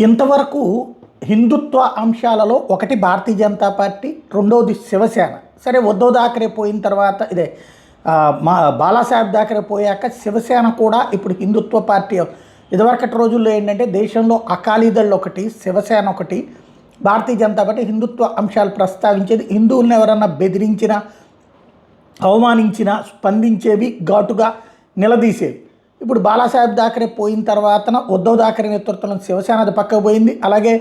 ఇంతవరకు హిందుత్వ అంశాలలో ఒకటి భారతీయ జనతా పార్టీ, రెండవది శివసేన. సరే, ఉద్ధవ్ థాకరే పోయిన తర్వాత మా బాలాసాహెబ్ థాకరే పోయాక శివసేన కూడా ఇప్పుడు హిందుత్వ పార్టీ. ఇదివరకటి రోజుల్లో ఏంటంటే దేశంలో అకాలీదళ్ళు ఒకటి, శివసేన ఒకటి, భారతీయ జనతా పార్టీ హిందుత్వ అంశాలు ప్రస్తావించేది. హిందువులను ఎవరన్నా బెదిరించినా, అవమానించినా స్పందించేవి, ఘాటుగా నిలదీసేవి. ఇప్పుడు బాలాసాహెబ్ థాకరే పోయిన తర్వాత ఉద్ధవ్ థాకరే నేతృత్వంలో శివసేన అది పక్కకు పోయింది. అలాగే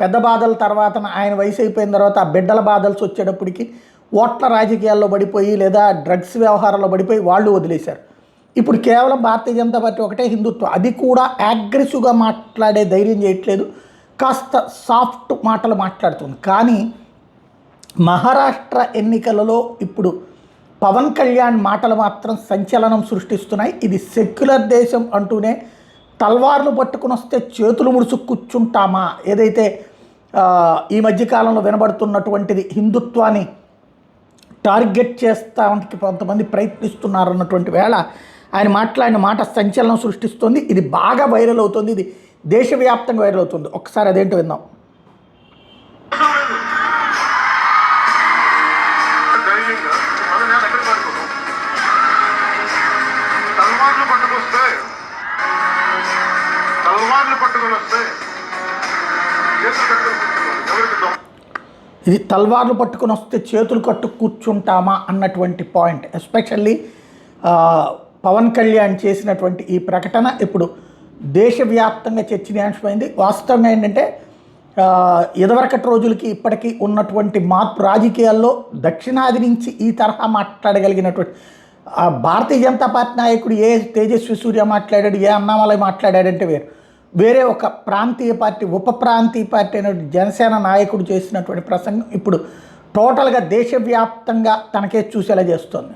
పెద్ద బాధల తర్వాత ఆయన వయసు అయిపోయిన తర్వాత ఆ బిడ్డల బాధల్స్ వచ్చేటప్పటికి ఓట్ల రాజకీయాల్లో పడిపోయి లేదా డ్రగ్స్ వ్యవహారాల్లో పడిపోయి వాళ్ళు వదిలేశారు. ఇప్పుడు కేవలం భారతీయ జనతా పార్టీ ఒకటే హిందుత్వం, అది కూడా అగ్రెసివ్గా మాట్లాడే ధైర్యం చేయట్లేదు, కాస్త సాఫ్ట్ మాటలు మాట్లాడుతుంది. కానీ మహారాష్ట్ర ఎన్నికలలో ఇప్పుడు పవన్ కళ్యాణ్ మాటలు మాత్రం సంచలనం సృష్టిస్తున్నాయి. ఇది సెక్యులర్ దేశం అంటూనే తల్వార్లు పట్టుకుని వస్తే చేతులు ముడుచు కూర్చుంటామా, ఏదైతే ఈ మధ్యకాలంలో వినబడుతున్నటువంటిది హిందుత్వాన్ని టార్గెట్ చేస్తానికి కొంతమంది ప్రయత్నిస్తున్నారన్నటువంటి వేళ ఆయన మాట్లాడిన మాట సంచలనం సృష్టిస్తుంది. ఇది బాగా వైరల్ అవుతుంది, ఇది దేశవ్యాప్తంగా వైరల్ అవుతుంది. ఒకసారి అదేంటో విందాం. ఇది తల్వార్లు పట్టుకుని వస్తే చేతులు కట్టు కూర్చుంటామా అన్నటువంటి పాయింట్. ఎస్పెషల్లీ పవన్ కళ్యాణ్ చేసినటువంటి ఈ ప్రకటన ఇప్పుడు దేశవ్యాప్తంగా చర్చనీయాంశమైంది. వాస్తవంగా ఏంటంటే ఇదివరకటి రోజులకి ఇప్పటికీ ఉన్నటువంటి మార్పు, రాజకీయాల్లో దక్షిణాది నుంచి ఈ తరహా మాట్లాడగలిగినటువంటి భారతీయ జనతా పార్టీ నాయకుడు ఏ తేజస్వి సూర్య మాట్లాడాడు, ఏ అన్నామలై మాట్లాడాడంటే వేరే ఒక ప్రాంతీయ పార్టీ, ఉప ప్రాంతీయ పార్టీ అనే జనసేన నాయకుడు చేసినటువంటి ప్రసంగం ఇప్పుడు టోటల్గా దేశవ్యాప్తంగా తనకే చూసేలా చేస్తుంది.